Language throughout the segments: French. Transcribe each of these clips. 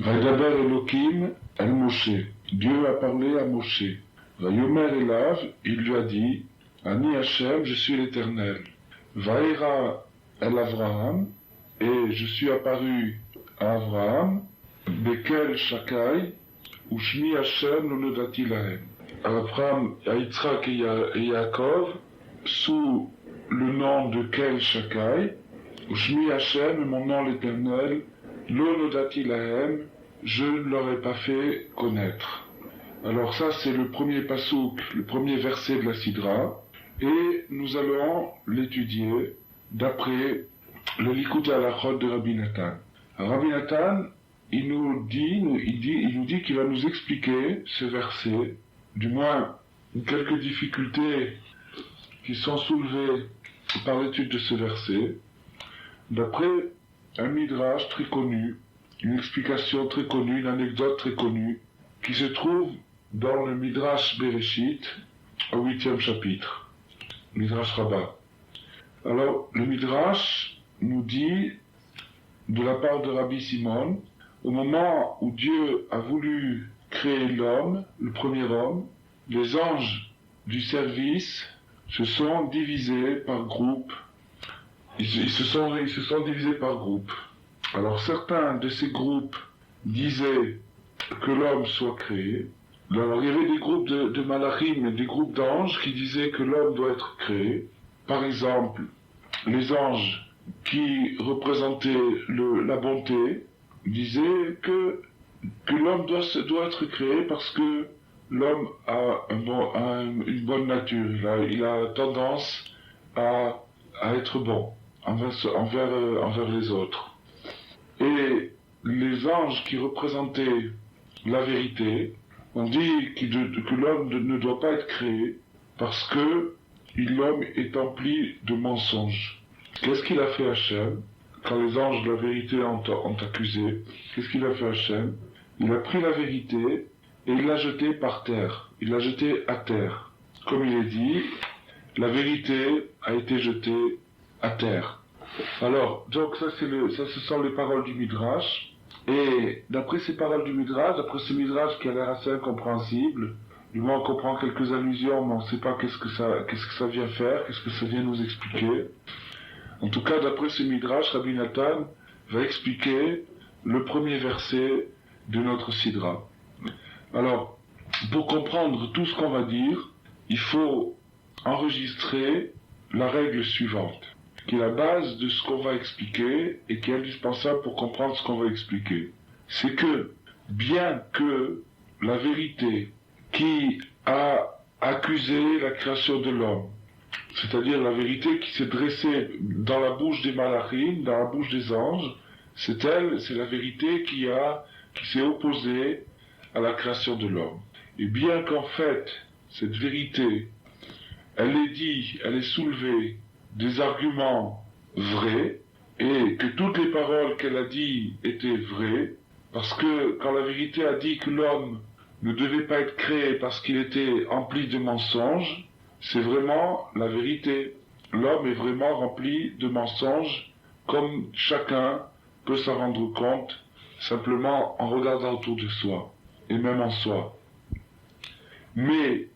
Vaidaber Elohim el Moshe. Dieu a parlé à Moshe. Vayomer Elav, il lui a dit, Ani Hashem, je suis l'Éternel. Vaïra el Avraham, et je suis apparu à Avraham, Bekel Shakai, Ushmi Hashem lo nodati lahem. À Abraham, à Yitzhak et Yaakov, sous le nom de Kel Shakai, Ushmi Hashem, mon nom l'Éternel, lo nodati lahem, je ne leur ai pas fait connaître. Alors ça, c'est le premier pasouk, le premier verset de la Sidra, et nous allons l'étudier d'après le Likutei Halachot de Rabbi Nathan. Rabbi Nathan, il nous dit qu'il va nous expliquer ce verset, du moins quelques difficultés qui sont soulevées par l'étude de ce verset, d'après un midrash très connu, une explication très connue, une anecdote très connue, qui se trouve dans le Midrash Bereshit, au 8e chapitre, Midrash Rabbah. Alors, le Midrash nous dit, de la part de Rabbi Simon, au moment où Dieu a voulu créer l'homme, le premier homme, les anges du service se sont divisés par groupe. Ils se sont divisés par groupe. Alors, certains de ces groupes disaient que l'homme soit créé. Alors, il y avait des groupes de malachim et des groupes d'anges qui disaient que l'homme doit être créé. Par exemple, les anges qui représentaient la bonté disaient que l'homme doit être créé parce que l'homme a une bonne nature. Il a tendance à être bon envers les autres. Et les anges qui représentaient la vérité, on dit que l'homme ne doit pas être créé parce que l'homme est empli de mensonges. Qu'est-ce qu'il a fait Hachem quand les anges de la vérité ont accusé? Qu'est-ce qu'il a fait Hachem? Il a pris la vérité et il l'a jetée par terre. Il l'a jetée à terre. Comme il est dit, la vérité a été jetée à terre. Alors, donc ça ce sont les paroles du Midrash. Et d'après ces paroles du Midrash, d'après ce Midrash qui a l'air assez incompréhensible, du moins on comprend quelques allusions, mais on ne sait pas qu'est-ce que ça vient faire, qu'est-ce que ça vient nous expliquer. En tout cas, d'après ce Midrash, Rabbi Nathan va expliquer le premier verset de notre Sidra. Alors, pour comprendre tout ce qu'on va dire, il faut enregistrer la règle suivante, qui est la base de ce qu'on va expliquer et qui est indispensable pour comprendre ce qu'on va expliquer. C'est que, bien que la vérité qui a accusé la création de l'homme, c'est-à-dire la vérité qui s'est dressée dans la bouche des malachim, dans la bouche des anges, c'est la vérité qui s'est opposée à la création de l'homme. Et bien qu'en fait, cette vérité, elle est soulevée des arguments vrais, et que toutes les paroles qu'elle a dit étaient vraies, parce que quand la vérité a dit que l'homme ne devait pas être créé parce qu'il était empli de mensonges, c'est vraiment la vérité. L'homme est vraiment rempli de mensonges, comme chacun peut s'en rendre compte, simplement en regardant autour de soi, et même en soi. Mais,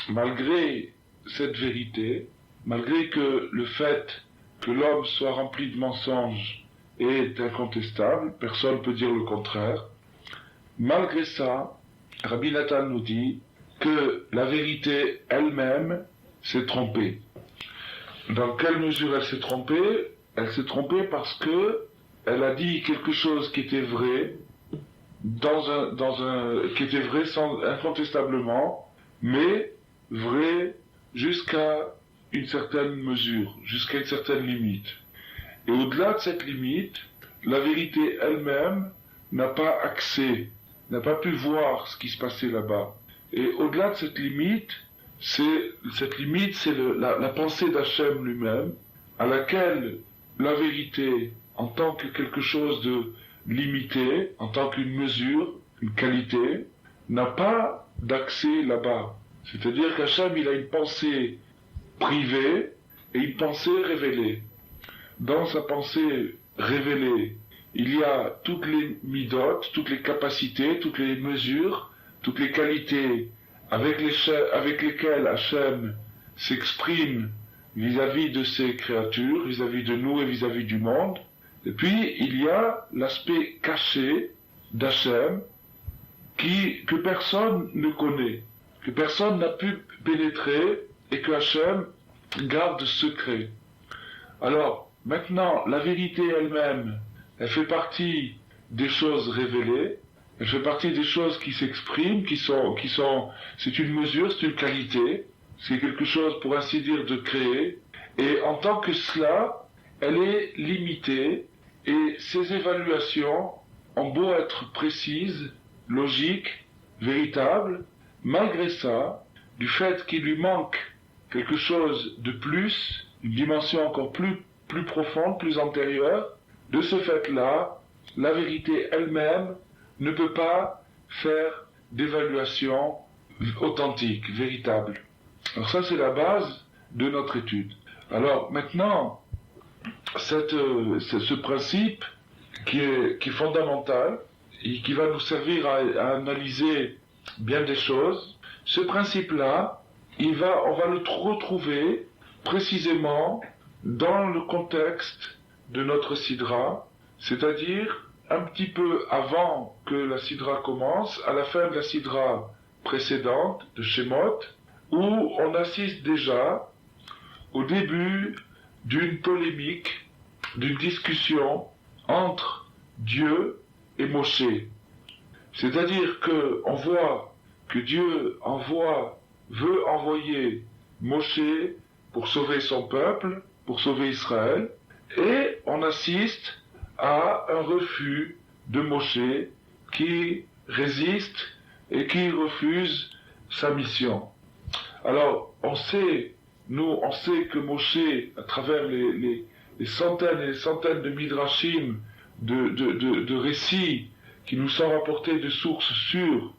malgré cette vérité, malgré que le fait que l'homme soit rempli de mensonges est incontestable, personne ne peut dire le contraire, malgré ça, Rabbi Nathan nous dit que la vérité elle-même s'est trompée. Dans quelle mesure elle s'est trompée? Elle s'est trompée parce que elle a dit quelque chose qui était vrai, qui était vrai incontestablement, mais vrai jusqu'à une certaine mesure, jusqu'à une certaine limite. Et au-delà de cette limite, la vérité elle-même n'a pas accès, n'a pas pu voir ce qui se passait là-bas. Et au-delà de cette limite, c'est la pensée d'Hachem lui-même, à laquelle la vérité, en tant que quelque chose de limité, en tant qu'une mesure, une qualité, n'a pas d'accès là-bas. C'est-à-dire qu'Hachem, il a une pensée privée et une pensée révélée. Dans sa pensée révélée, il y a toutes les midot, toutes les capacités, toutes les mesures, toutes les qualités avec lesquelles Hachem s'exprime vis-à-vis de ses créatures, vis-à-vis de nous et vis-à-vis du monde. Et puis, il y a l'aspect caché d'Hachem que personne ne connaît, que personne n'a pu pénétrer et que Hachem garde secret. Alors, maintenant, la vérité elle-même, elle fait partie des choses révélées, elle fait partie des choses qui s'expriment, c'est une mesure, c'est une qualité, c'est quelque chose, pour ainsi dire, de créer, et en tant que cela, elle est limitée, et ces évaluations ont beau être précises, logiques, véritables, malgré ça, du fait qu'il lui manque quelque chose de plus, une dimension encore plus profonde, plus antérieure, de ce fait-là, la vérité elle-même ne peut pas faire d'évaluation authentique, véritable. Alors ça, c'est la base de notre étude. Alors maintenant, ce principe qui est fondamental et qui va nous servir à analyser bien des choses, ce principe-là, on va le retrouver précisément dans le contexte de notre sidra, c'est-à-dire un petit peu avant que la sidra commence, à la fin de la sidra précédente de Shemot, où on assiste déjà au début d'une polémique, d'une discussion entre Dieu et Moshe. C'est-à-dire qu'on voit que Dieu veut envoyer Moshe pour sauver son peuple, pour sauver Israël, et on assiste à un refus de Moshe qui résiste et qui refuse sa mission. Alors, on sait que Moshe, à travers les centaines et les centaines de midrashim, de récits qui nous sont rapportés de sources sûres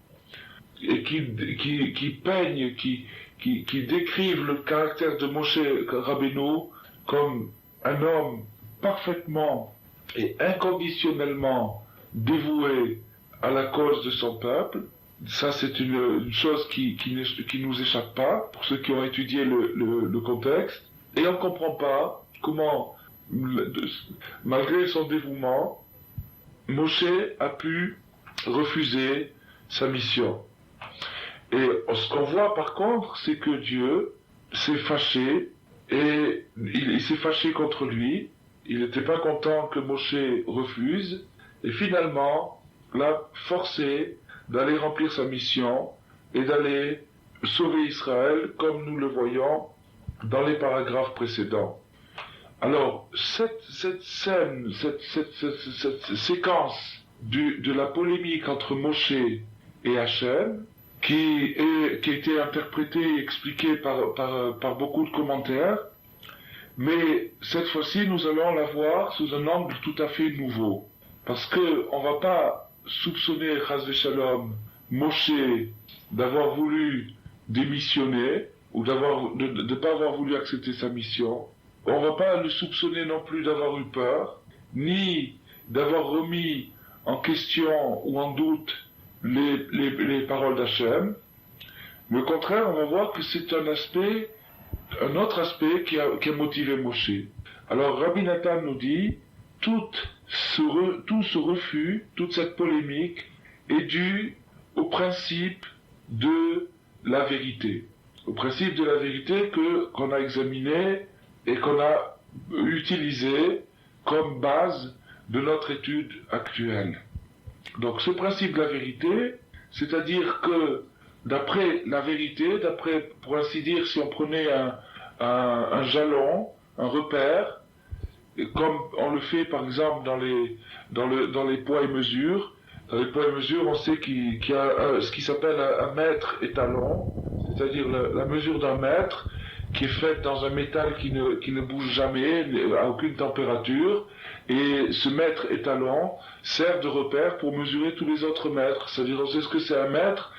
et qui peignent, qui décrivent le caractère de Moshe Rabbeinu comme un homme parfaitement et inconditionnellement dévoué à la cause de son peuple. Ça, c'est une chose qui nous échappe pas, pour ceux qui ont étudié le contexte. Et on ne comprend pas comment, malgré son dévouement, Moshe a pu refuser sa mission. Et ce qu'on voit par contre, c'est que Dieu s'est fâché, et il s'est fâché contre lui. Il n'était pas content que Moshe refuse, et finalement l'a forcé d'aller remplir sa mission et d'aller sauver Israël, comme nous le voyons dans les paragraphes précédents. Alors, cette scène, cette séquence de la polémique entre Moshe et Hachem, qui a été interprétée et expliquée par beaucoup de commentaires, mais cette fois-ci, nous allons la voir sous un angle tout à fait nouveau. Parce que on va pas soupçonner Chas v'Shalom Moshe d'avoir voulu démissionner ou de pas avoir voulu accepter sa mission. On va pas le soupçonner non plus d'avoir eu peur, ni d'avoir remis en question ou en doute les paroles d'Hachem. Mais au contraire, on va voir que c'est un autre aspect qui a motivé Moshe. Alors Rabbi Nathan nous dit, tout ce refus, toute cette polémique est due au principe de la vérité. Au principe de la vérité qu'on a examiné et qu'on a utilisé comme base de notre étude actuelle. Donc ce principe de la vérité, c'est-à-dire que d'après la vérité, pour ainsi dire, si on prenait un jalon, un repère, et comme on le fait par exemple dans les poids et mesures, on sait qu'il y a ce qui s'appelle un mètre étalon, c'est-à-dire la mesure d'un mètre qui est faite dans un métal qui ne bouge jamais, à aucune température, et ce mètre étalon sert de repère pour mesurer tous les autres mètres. C'est-à-dire on sait ce que c'est un mètre,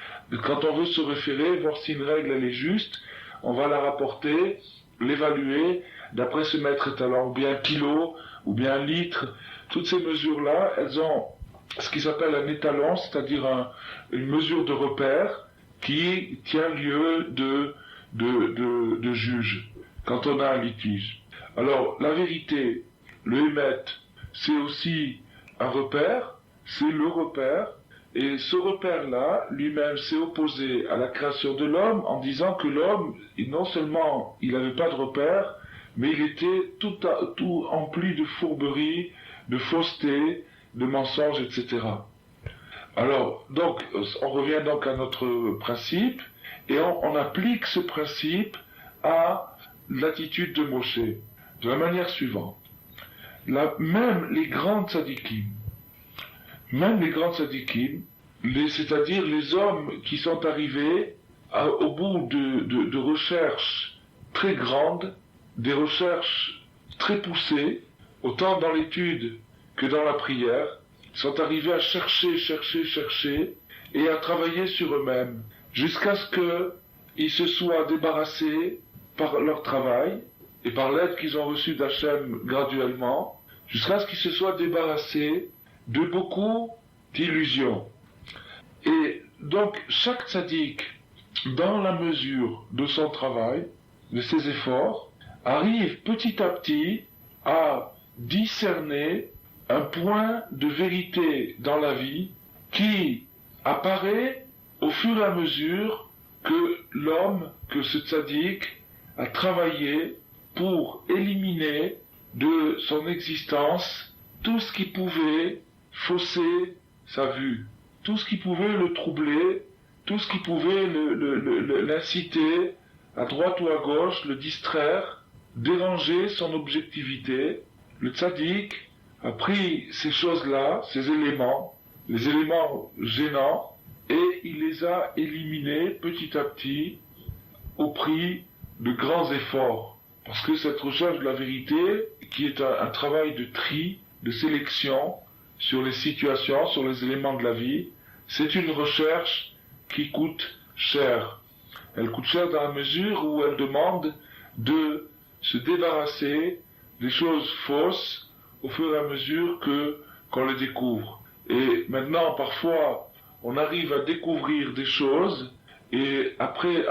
quand on veut se référer, voir si une règle elle est juste, on va la rapporter, l'évaluer d'après ce mètre étalon, ou bien kilo, ou bien 1 litre. Toutes ces mesures-là, elles ont ce qui s'appelle un étalon, c'est-à-dire une mesure de repère qui tient lieu de juge quand on a un litige. Alors, la vérité, le émet, c'est aussi un repère, c'est le repère, et ce repère-là, lui-même, s'est opposé à la création de l'homme en disant que l'homme, non seulement il n'avait pas de repère, mais il était tout empli de fourberies, de fausseté, de mensonges, etc. Alors, donc, on revient donc à notre principe, et on applique ce principe à l'attitude de Moshe, de la manière suivante. Même les grandes tzadikim, c'est-à-dire les hommes qui sont arrivés au bout de recherches très grandes, des recherches très poussées, autant dans l'étude que dans la prière, sont arrivés à chercher, et à travailler sur eux-mêmes, jusqu'à ce qu'ils se soient débarrassés par leur travail, et par l'aide qu'ils ont reçue d'Hachem graduellement, jusqu'à ce qu'ils se soient débarrassés de beaucoup d'illusions. Et donc, chaque tzaddik, dans la mesure de son travail, de ses efforts, arrive petit à petit à discerner un point de vérité dans la vie qui apparaît au fur et à mesure que ce tzaddik a travaillé pour éliminer de son existence tout ce qui pouvait fausser sa vue, tout ce qui pouvait le troubler, tout ce qui pouvait l'inciter à droite ou à gauche, le distraire, déranger son objectivité. Le tzaddik a pris ces choses-là, ces éléments, les éléments gênants, et il les a éliminés petit à petit au prix de grands efforts. Parce que cette recherche de la vérité, qui est un travail de tri, de sélection sur les situations, sur les éléments de la vie, c'est une recherche qui coûte cher. Elle coûte cher dans la mesure où elle demande de se débarrasser des choses fausses au fur et à mesure qu'on les découvre. Et maintenant, parfois, on arrive à découvrir des choses, et après,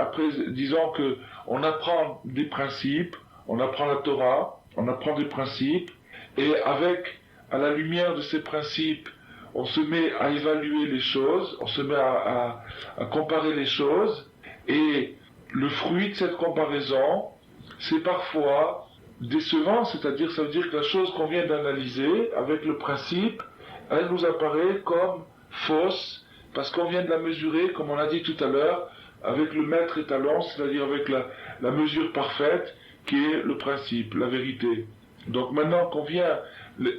disons que on apprend des principes, on apprend la Torah, on apprend des principes, et à la lumière de ces principes, on se met à évaluer les choses, on se met à comparer les choses, et le fruit de cette comparaison, c'est parfois décevant, c'est-à-dire, ça veut dire que la chose qu'on vient d'analyser, avec le principe, elle nous apparaît comme fausse, parce qu'on vient de la mesurer, comme on a dit tout à l'heure, avec le mètre étalon, c'est-à-dire avec la mesure parfaite, qui est le principe, la vérité. Donc maintenant qu'on vient,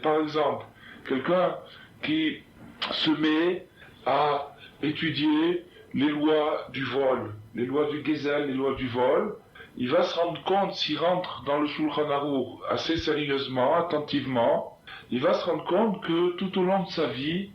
par exemple, quelqu'un qui se met à étudier les lois du vol, les lois du Gezel, les lois du vol, il va se rendre compte, s'il rentre dans le Shulchan Aruch assez sérieusement, attentivement, il va se rendre compte que tout au long de sa vie,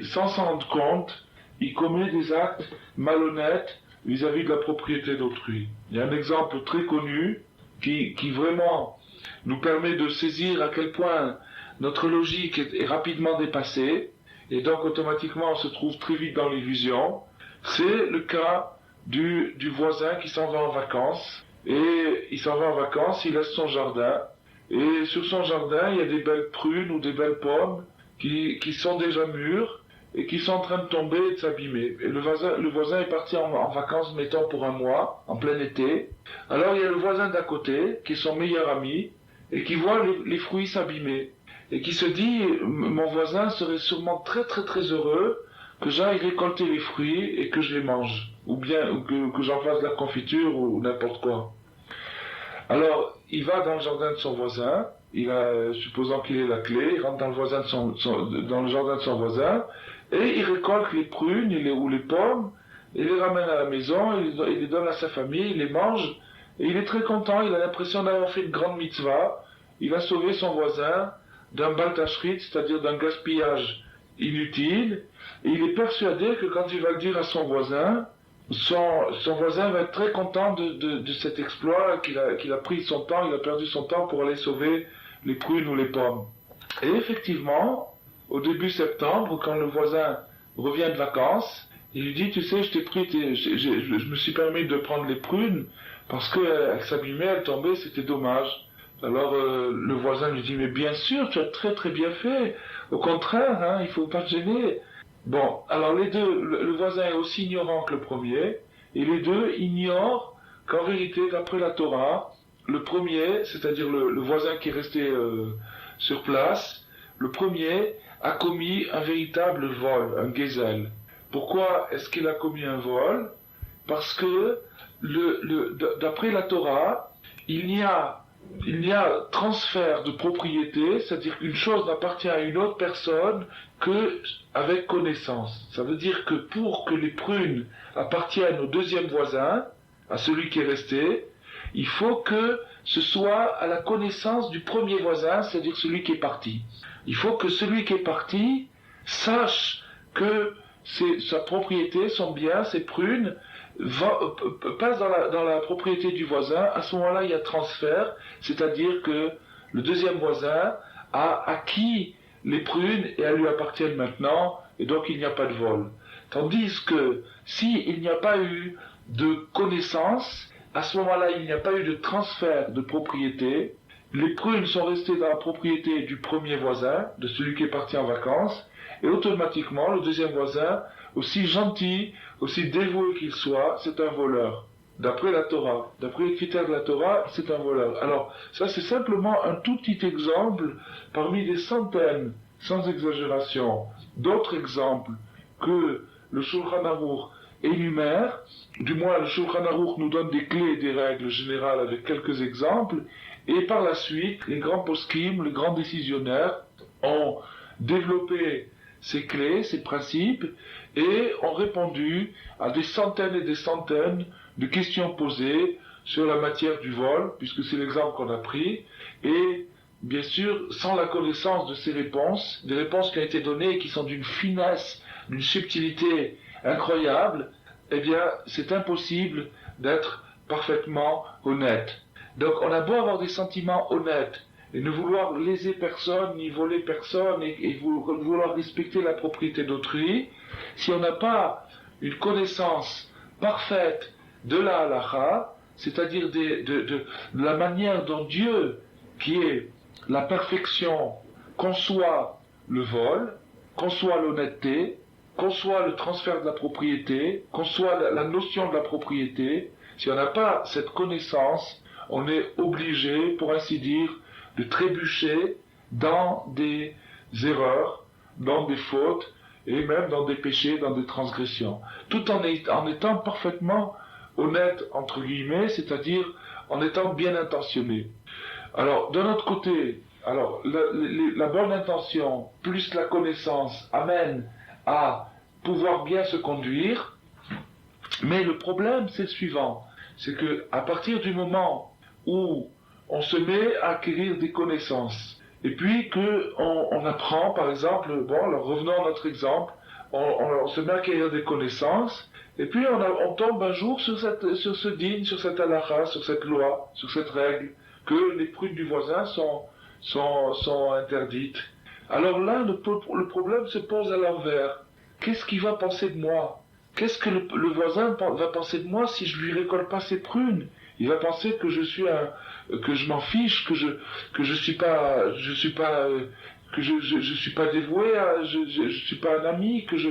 sans s'en rendre compte, il commet des actes malhonnêtes vis-à-vis de la propriété d'autrui. Il y a un exemple très connu qui vraiment nous permet de saisir à quel point notre logique est rapidement dépassée, et donc automatiquement on se trouve très vite dans l'illusion. C'est le cas du voisin qui s'en va en vacances, et il s'en va en vacances, il laisse son jardin, et sur son jardin il y a des belles prunes ou des belles pommes qui sont déjà mûres, et qui sont en train de tomber et de s'abîmer. Et le voisin est parti en vacances, mettons pour un mois, en plein été. Alors il y a le voisin d'à côté, qui est son meilleur ami, et qui voit les fruits s'abîmer. Et qui se dit, mon voisin serait sûrement très très très heureux que j'aille récolter les fruits et que je les mange. Ou bien que j'en fasse de la confiture ou n'importe quoi. Alors, il va dans le jardin de son voisin, supposant qu'il ait la clé, il rentre dans le jardin de son voisin, et il récolte les prunes ou les pommes, il les ramène à la maison, il les donne à sa famille, il les mange, et il est très content, il a l'impression d'avoir fait une grande mitzvah, il a sauvé son voisin d'un baltachrit, c'est-à-dire d'un gaspillage inutile, et il est persuadé que quand il va le dire à son voisin, son voisin va être très content de cet exploit, qu'il a pris son temps, il a perdu son temps pour aller sauver les prunes ou les pommes. Et effectivement, au début septembre, quand le voisin revient de vacances, il lui dit, tu sais, je me suis permis de prendre les prunes parce qu'elles s'abîmaient, elles tombaient, c'était dommage. Alors le voisin lui dit, mais bien sûr, tu as très très bien fait. Au contraire, hein, il faut pas te gêner. Bon, alors les deux, le voisin est aussi ignorant que le premier, et les deux ignorent qu'en vérité, d'après la Torah, le premier, c'est-à-dire le voisin qui est resté sur place, le premier a commis un véritable vol, un gezel. Pourquoi est-ce qu'il a commis un vol? Parce que d'après la Torah, il n'y a transfert de propriété, c'est-à-dire qu'une chose n'appartient à une autre personne que avec connaissance. Ça veut dire que pour que les prunes appartiennent au deuxième voisin, à celui qui est resté, il faut que ce soit à la connaissance du premier voisin, c'est-à-dire celui qui est parti. Il faut que celui qui est parti sache que sa propriété, son bien, ses prunes, passe dans la propriété du voisin. À ce moment-là, il y a transfert, c'est-à-dire que le deuxième voisin a acquis les prunes et elles lui appartiennent maintenant, et donc il n'y a pas de vol. Tandis que s'il n'y a pas eu de connaissance, à ce moment-là, il n'y a pas eu de transfert de propriété, les prunes sont restées dans la propriété du premier voisin, de celui qui est parti en vacances, et automatiquement, le deuxième voisin, aussi gentil, aussi dévoué qu'il soit, c'est un voleur. D'après la Torah, d'après les critères de la Torah, c'est un voleur. Alors, ça c'est simplement un tout petit exemple parmi des centaines, sans exagération, d'autres exemples que le Shulchan Aruch énumère. Du moins, le Shulchan Aruch nous donne des clés et des règles générales avec quelques exemples, et par la suite, les grands poskim, les grands décisionnaires, ont développé ces clés, ces principes, et ont répondu à des centaines et des centaines de questions posées sur la matière du vol, puisque c'est l'exemple qu'on a pris, et bien sûr, sans la connaissance de ces réponses, des réponses qui ont été données et qui sont d'une finesse, d'une subtilité incroyable, eh bien, c'est impossible d'être parfaitement honnête. Donc, on a beau avoir des sentiments honnêtes, et ne vouloir léser personne, ni voler personne, et vouloir respecter la propriété d'autrui, si on n'a pas une connaissance parfaite de la halakha, c'est-à-dire de la manière dont Dieu, qui est la perfection, conçoit le vol, conçoit l'honnêteté, conçoit le transfert de la propriété, conçoit la notion de la propriété, si on n'a pas cette connaissance, on est obligé, pour ainsi dire, de trébucher dans des erreurs, dans des fautes, et même dans des péchés, dans des transgressions. Tout en étant parfaitement honnête, entre guillemets, c'est-à-dire en étant bien intentionné. Alors, d'un autre côté, la bonne intention plus la connaissance amène à pouvoir bien se conduire, mais le problème, c'est le suivant, c'est que à partir du moment où on se met à acquérir des connaissances, et puis qu'on apprend, par exemple, alors revenons à notre exemple, on se met à acquérir des connaissances, et puis on tombe un jour sur ce din, sur cette halakha, sur cette loi, sur cette règle, que les prunes du voisin sont interdites. Alors là, le problème se pose à l'envers. Qu'est-ce qu'il va penser de moi? Qu'est-ce que le voisin va penser de moi si je lui récolte pas ses prunes? Il va penser que que je m'en fiche, que je suis pas dévoué, je suis pas un ami, que je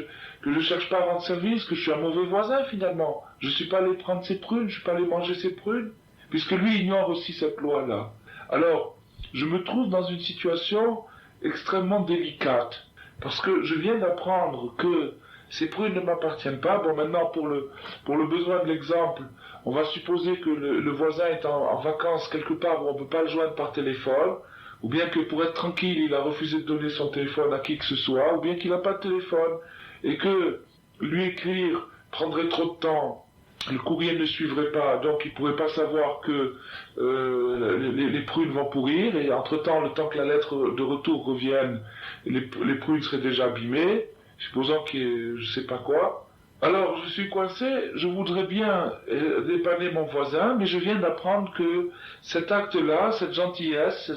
cherche pas à rendre service, que je suis un mauvais voisin finalement. Je suis pas allé prendre ses prunes, je suis pas allé manger ses prunes, puisque lui ignore aussi cette loi-là. Alors, je me trouve dans une situation extrêmement délicate, parce que je viens d'apprendre que ces prunes ne m'appartiennent pas. Bon, maintenant, pour le besoin de l'exemple, on va supposer que le voisin est en vacances quelque part où on ne peut pas le joindre par téléphone, ou bien que pour être tranquille, il a refusé de donner son téléphone à qui que ce soit, ou bien qu'il n'a pas de téléphone, et que lui écrire prendrait trop de temps, le courrier ne suivrait pas, donc il ne pourrait pas savoir que les prunes vont pourrir, et entre-temps, le temps que la lettre de retour revienne, les prunes seraient déjà abîmées, supposons qu'il y ait je sais pas quoi. Alors, je suis coincé, je voudrais bien dépanner mon voisin, mais je viens d'apprendre que cet acte-là, cette gentillesse,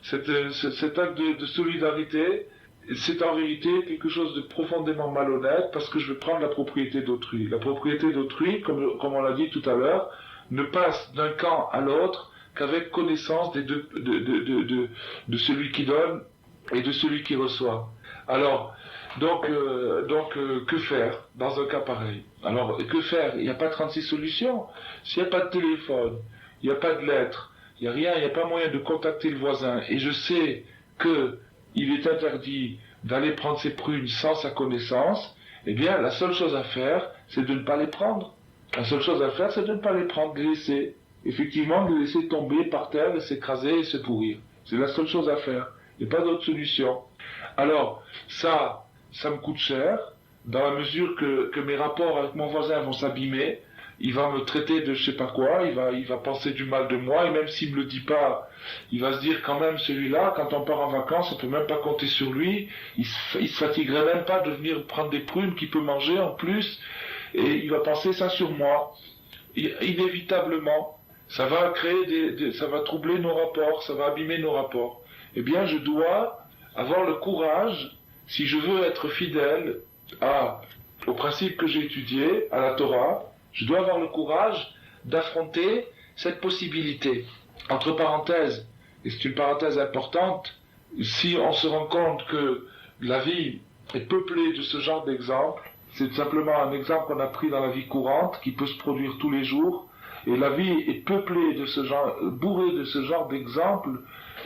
cet acte de solidarité, c'est en vérité quelque chose de profondément malhonnête parce que je veux prendre la propriété d'autrui. La propriété d'autrui, comme on l'a dit tout à l'heure, ne passe d'un camp à l'autre qu'avec connaissance de celui qui donne et de celui qui reçoit. Alors, que faire dans un cas pareil? Alors, que faire? Il n'y a pas 36 solutions. S'il n'y a pas de téléphone, il n'y a pas de lettre, il n'y a rien, il n'y a pas moyen de contacter le voisin, et je sais qu'il est interdit d'aller prendre ses prunes sans sa connaissance, eh bien, la seule chose à faire, c'est de ne pas les prendre. La seule chose à faire, c'est de ne pas les prendre, de les laisser. Effectivement, de les laisser tomber par terre, de s'écraser et se pourrir. C'est la seule chose à faire. Il n'y a pas d'autre solution. Alors, ça me coûte cher, dans la mesure que mes rapports avec mon voisin vont s'abîmer. Il va me traiter de je sais pas quoi, il va penser du mal de moi, et même s'il me le dit pas, il va se dire quand même, celui-là, quand on part en vacances, on peut même pas compter sur lui, il se fatiguerait même pas de venir prendre des prunes qu'il peut manger en plus, et il va penser ça sur moi. Inévitablement, ça va créer ça va troubler nos rapports, ça va abîmer nos rapports. Eh bien, je dois avoir le courage, si je veux être fidèle au principe que j'ai étudié, à la Torah, je dois avoir le courage d'affronter cette possibilité. Entre parenthèses, et c'est une parenthèse importante, si on se rend compte que la vie est peuplée de ce genre d'exemples, c'est simplement un exemple qu'on a pris dans la vie courante, qui peut se produire tous les jours, et la vie est peuplée de ce genre, bourrée de ce genre d'exemples,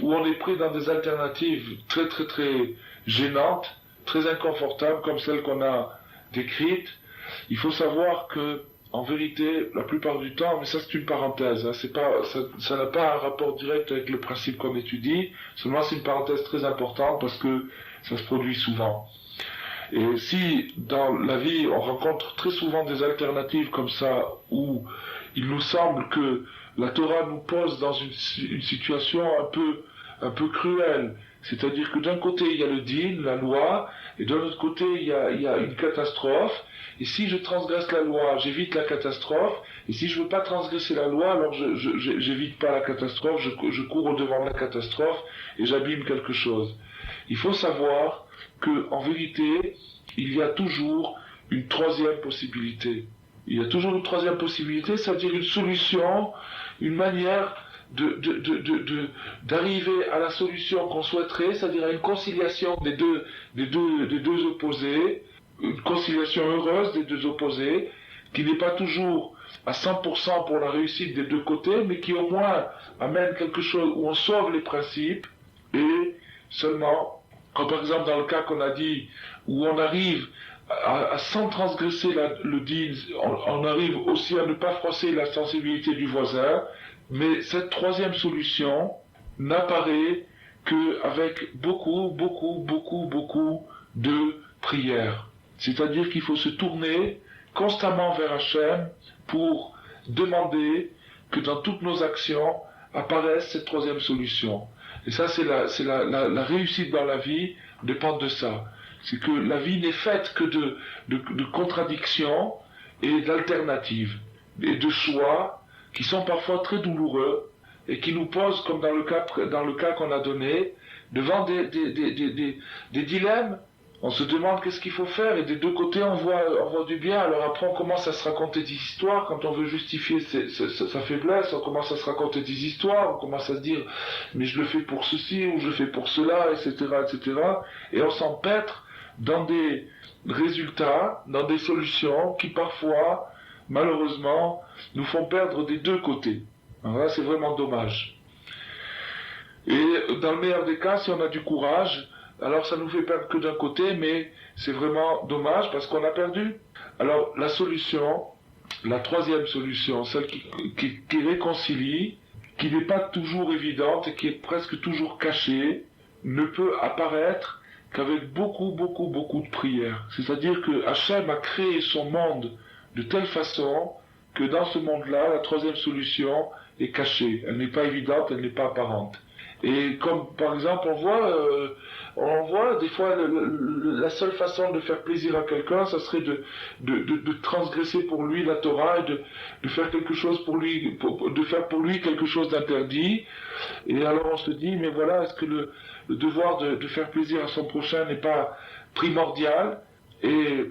où on est pris dans des alternatives très très très gênantes, très inconfortables, comme celles qu'on a décrites. Il faut savoir que, en vérité, la plupart du temps, mais ça c'est une parenthèse, hein, ça n'a pas un rapport direct avec le principe qu'on étudie, seulement c'est une parenthèse très importante parce que ça se produit souvent. Et si dans la vie on rencontre très souvent des alternatives comme ça, où il nous semble que la Torah nous pose dans une situation un peu cruelle, c'est-à-dire que d'un côté il y a le din, la loi, et de l'autre côté il y a une catastrophe, et si je transgresse la loi, j'évite la catastrophe, et si je veux pas transgresser la loi, alors j'évite pas la catastrophe, je cours au devant de la catastrophe, et j'abîme quelque chose. Il faut savoir que, en vérité, il y a toujours une troisième possibilité. Il y a toujours une troisième possibilité, c'est-à-dire une solution, une manière d'arriver à la solution qu'on souhaiterait, c'est-à-dire à une conciliation des deux opposés, une conciliation heureuse des deux opposés, qui n'est pas toujours à 100% pour la réussite des deux côtés, mais qui au moins amène quelque chose où on sauve les principes, et seulement, comme par exemple dans le cas qu'on a dit, où on arrive sans transgresser le din, on arrive aussi à ne pas froisser la sensibilité du voisin, mais cette troisième solution n'apparaît qu'avec beaucoup de prières. C'est-à-dire qu'il faut se tourner constamment vers Hachem pour demander que dans toutes nos actions apparaisse cette troisième solution. Et ça, c'est la réussite dans la vie dépend de ça. C'est que la vie n'est faite que de contradictions et d'alternatives, et de choix qui sont parfois très douloureux et qui nous posent, comme dans le cas qu'on a donné, devant des dilemmes. On se demande qu'est-ce qu'il faut faire, et des deux côtés on voit du bien. Alors après on commence à se raconter des histoires, quand on veut justifier sa faiblesse, on commence à se raconter des histoires, on commence à se dire mais je le fais pour ceci ou je le fais pour cela, etc. Et on s'empêtre dans des résultats, dans des solutions qui parfois, malheureusement, nous font perdre des deux côtés. Alors là c'est vraiment dommage. Et dans le meilleur des cas, si on a du courage, alors ça nous fait perdre que d'un côté, mais c'est vraiment dommage parce qu'on a perdu. Alors la solution, la troisième solution, celle qui réconcilie, qui n'est pas toujours évidente et qui est presque toujours cachée, ne peut apparaître qu'avec beaucoup de prières. C'est-à-dire que Hachem a créé son monde de telle façon que dans ce monde-là, la troisième solution est cachée. Elle n'est pas évidente, elle n'est pas apparente. Et comme par exemple on voit des fois la seule façon de faire plaisir à quelqu'un, ça serait de transgresser pour lui la Torah et de faire quelque chose pour lui, de faire pour lui quelque chose d'interdit. Et alors on se dit, mais voilà, est-ce que le devoir de faire plaisir à son prochain n'est pas primordial? Et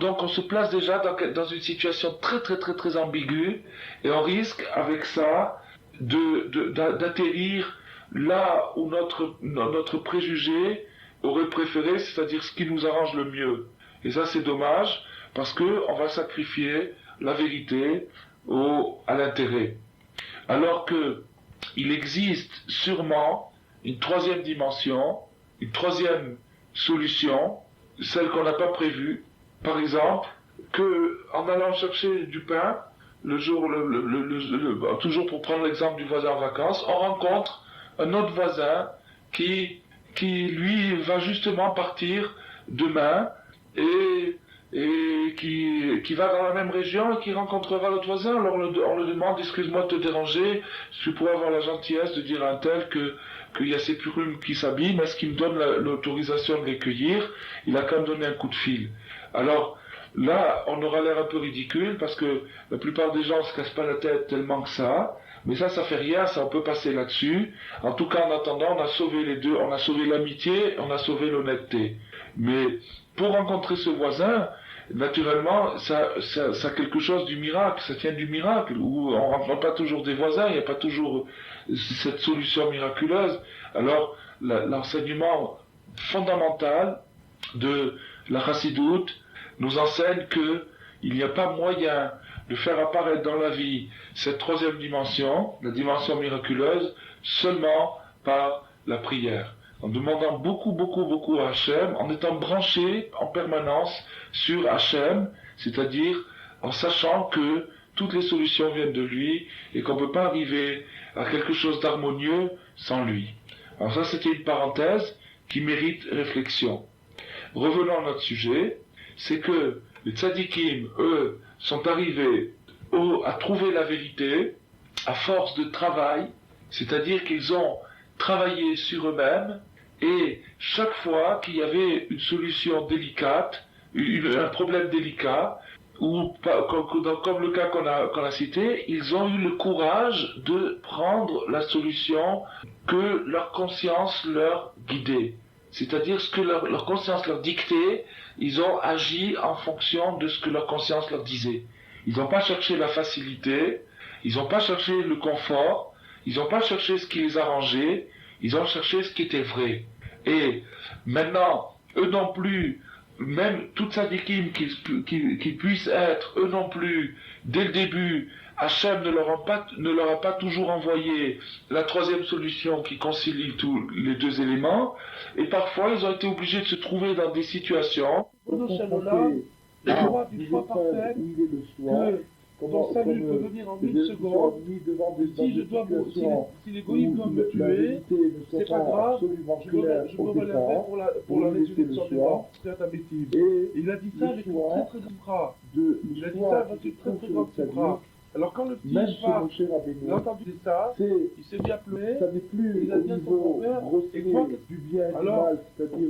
donc on se place déjà dans une situation très très très très ambiguë et on risque avec ça d'atterrir là où notre préjugé aurait préféré, c'est-à-dire ce qui nous arrange le mieux. Et ça c'est dommage parce qu'on va sacrifier la vérité à l'intérêt. Alors que il existe sûrement une troisième dimension, une troisième solution, celle qu'on n'a pas prévue. Par exemple, que en allant chercher du pain, toujours pour prendre l'exemple du voisin en vacances, on rencontre un autre voisin qui lui va justement partir demain et qui va dans la même région et qui rencontrera l'autre voisin. Alors on le demande, excuse-moi de te déranger, je pourrais avoir la gentillesse de dire à un tel qu'il y a ces prunes qui s'abîment, est-ce qu'il me donne l'autorisation de les cueillir? Il a quand même donné un coup de fil. Alors là, on aura l'air un peu ridicule parce que la plupart des gens ne se cassent pas la tête tellement que ça, mais ça fait rien, ça on peut passer là-dessus. En tout cas, en attendant, on a sauvé les deux, on a sauvé l'amitié, on a sauvé l'honnêteté. Mais pour rencontrer ce voisin, naturellement, ça a quelque chose du miracle, ça tient du miracle, où on ne rencontre pas toujours des voisins, il n'y a pas toujours cette solution miraculeuse. Alors, l'enseignement fondamental de la chassidoute nous enseigne qu'il n'y a pas moyen de faire apparaître dans la vie cette troisième dimension, la dimension miraculeuse, seulement par la prière. En demandant beaucoup à Hachem, en étant branché en permanence sur Hachem, c'est-à-dire en sachant que toutes les solutions viennent de lui et qu'on ne peut pas arriver à quelque chose d'harmonieux sans lui. Alors ça, c'était une parenthèse qui mérite réflexion. Revenons à notre sujet, c'est que les tzadikim, eux, sont arrivés à trouver la vérité à force de travail, c'est-à-dire qu'ils ont travaillé sur eux-mêmes et chaque fois qu'il y avait une solution délicate, un problème délicat, ou comme le cas qu'on a cité, ils ont eu le courage de prendre la solution que leur conscience leur guidait. C'est-à-dire ce que leur conscience leur dictait, ils ont agi en fonction de ce que leur conscience leur disait. Ils n'ont pas cherché la facilité, ils n'ont pas cherché le confort, ils n'ont pas cherché ce qui les arrangeait, ils ont cherché ce qui était vrai. Et maintenant, eux non plus, même toute sadikim qu'ils puissent être, eux non plus, dès le début, Hachem ne leur a pas toujours envoyé la troisième solution qui concilie tous les deux éléments, et parfois ils ont été obligés de se trouver dans des situations une fois parfaite que ton salut peut venir en une seconde. Si les goïms doivent me tuer, c'est pas grave, je me relèverai pour la résurrection des morts, c'est un bêtise. Et il a dit ça avec une très très grande phrase. Il a dit ça avec une très très grande phrase. Alors quand le petit Ishva a entendu ça, il s'est mis à pleurer, il a dit à son grand-père, et quoi du bien et du mal, c'est-à-dire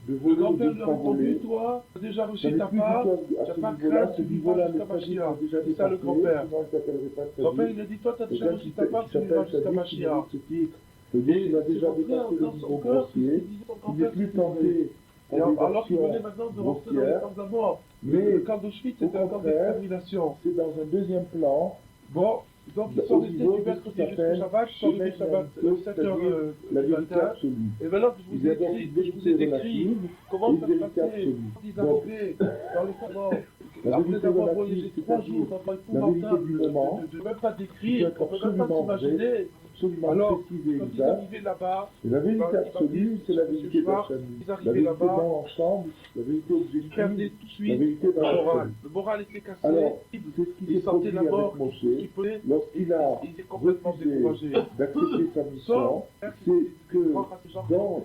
le grand-père lui a répondu, toi, tu as déjà reçu ta part, tu n'as pas crainte, tu vivras jusqu'à Mashiach. C'est ça le grand-père. Le grand-père, il a dit, toi, tu as déjà reçu ta part, tu vivras jusqu'à Mashiach. Et il a déjà dépassé le niveau grossier, il n'est plus tenté. Alors qu'il venait maintenant de rentrer dans les camps de la mort. Mais le camp d'Auschwitz, c'était un camp d'extermination. C'est dans un deuxième plan. Bon, donc ils sont restés du mercredi jusqu'au Shabbat, ils sont arrivés le Shabbat 7h du matin. Et maintenant que je vous ai décrit comment ça se passait, ils arrivaient dans les camps, après avoir voyagé 3 jours dans un épouvantable, je ne peux même pas décrire, on ne peut même pas s'imaginer. Alors, quand ils arrivaient là-bas, la vérité absolue, c'est la vérité d'Hachem. Ils arrivaient là-bas, ensemble, la vérité objective, ils perdaient tout de suite la vérité le moral. Le moral était cassé, alors, c'est ce qui ils s'est sentaient produit la mort, avec Moshe, lorsqu'il a ils étaient complètement découragés. d'accepter sa mission, c'est que dans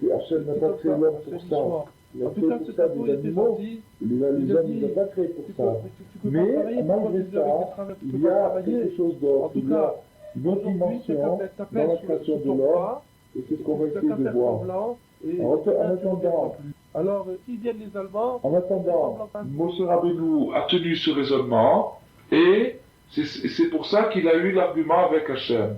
que Hachem n'a pas créé l'homme pour ça. Il a créé pour ça des animaux. Les hommes, il n'a pas créé pour ça. Mais malgré ça, il y a quelque chose d'autre. une autre dimension dans la création de l'homme, et c'est ce qu'on va essayer de voir. En attendant, alors, s'ils viennent les Allemands, Moshe Rabbeinu a tenu ce raisonnement, et c'est pour ça qu'il a eu l'argument avec Hachem.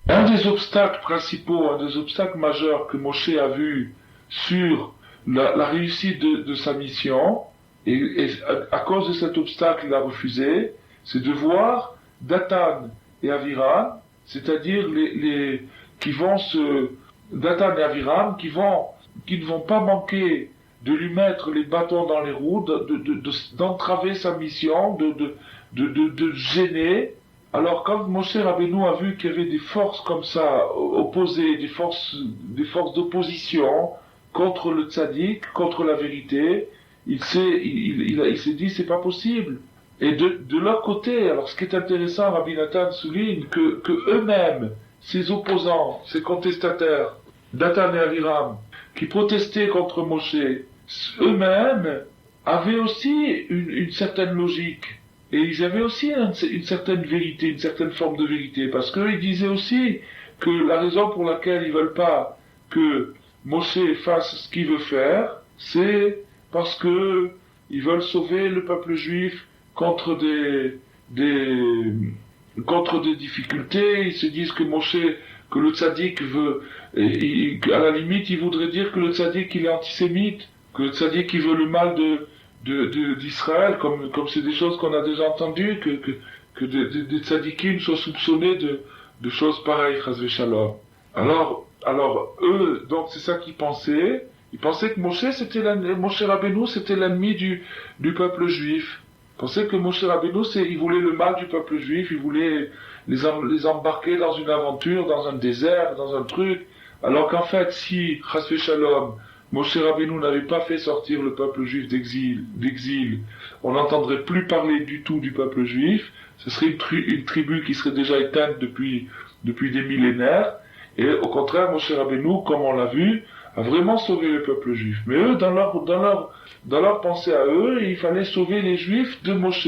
Un des obstacles principaux, un des obstacles majeurs que Moshe a vu sur la réussite de sa mission, et à cause de cet obstacle il a refusé, c'est de voir Datan et Aviram, c'est-à-dire Datan et Aviram qui ne vont pas manquer de lui mettre les bâtons dans les roues, d'entraver sa mission, de gêner. Alors quand Moshe Rabbeinu a vu qu'il y avait des forces comme ça opposées, des forces d'opposition contre le tzaddik, contre la vérité, il s'est dit c'est pas possible. Et de leur côté, alors ce qui est intéressant, Rabbi Nathan souligne que eux-mêmes, ces opposants, ces contestataires, Datan et Aviram, qui protestaient contre Moshe, eux-mêmes avaient aussi une certaine logique. Et ils avaient aussi une certaine vérité, une certaine forme de vérité, parce qu'ils disaient aussi que la raison pour laquelle ils veulent pas que Moshe fasse ce qu'il veut faire, c'est parce que ils veulent sauver le peuple juif contre des difficultés. Ils se disent que que le tzaddik veut, à la limite, ils voudraient dire que le tzaddik il est antisémite, que le tzaddik il veut le mal d'Israël, comme c'est des choses qu'on a déjà entendues, que des tzaddikim soient soupçonnés de choses pareilles, chas v'shalom. Alors eux, donc c'est ça qu'ils pensaient. Ils pensaient que Moshe Rabbeinu c'était l'ennemi du peuple juif. Ils pensaient que Moshe Rabbeinu il voulait le mal du peuple juif, il voulait les embarquer dans une aventure, dans un désert, dans un truc. Alors qu'en fait, si, chas v'shalom, Moshe Rabbeinu n'avait pas fait sortir le peuple juif d'exil, on n'entendrait plus parler du tout du peuple juif, ce serait une tribu qui serait déjà éteinte depuis des millénaires, et au contraire, Moshe Rabbeinu, comme on l'a vu, a vraiment sauvé le peuple juif. Mais eux, dans leur pensée à eux, il fallait sauver les juifs de Moshe.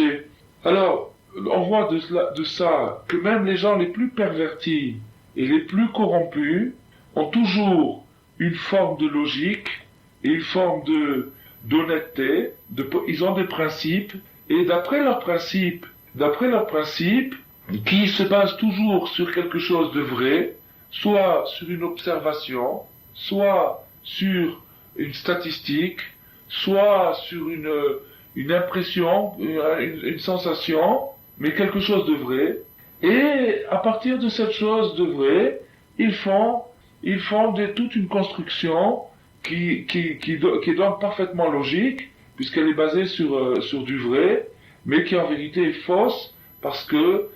Alors, on voit de ça que même les gens les plus pervertis et les plus corrompus ont toujours une forme de logique et une forme d'honnêteté, ils ont des principes, et d'après leurs principes, qui se basent toujours sur quelque chose de vrai, soit sur une observation, soit sur une statistique, soit sur une impression, une sensation, mais quelque chose de vrai, et à partir de cette chose de vrai, ils font toute une construction qui est donc parfaitement logique, puisqu'elle est basée sur du vrai, mais qui en vérité est fausse, parce que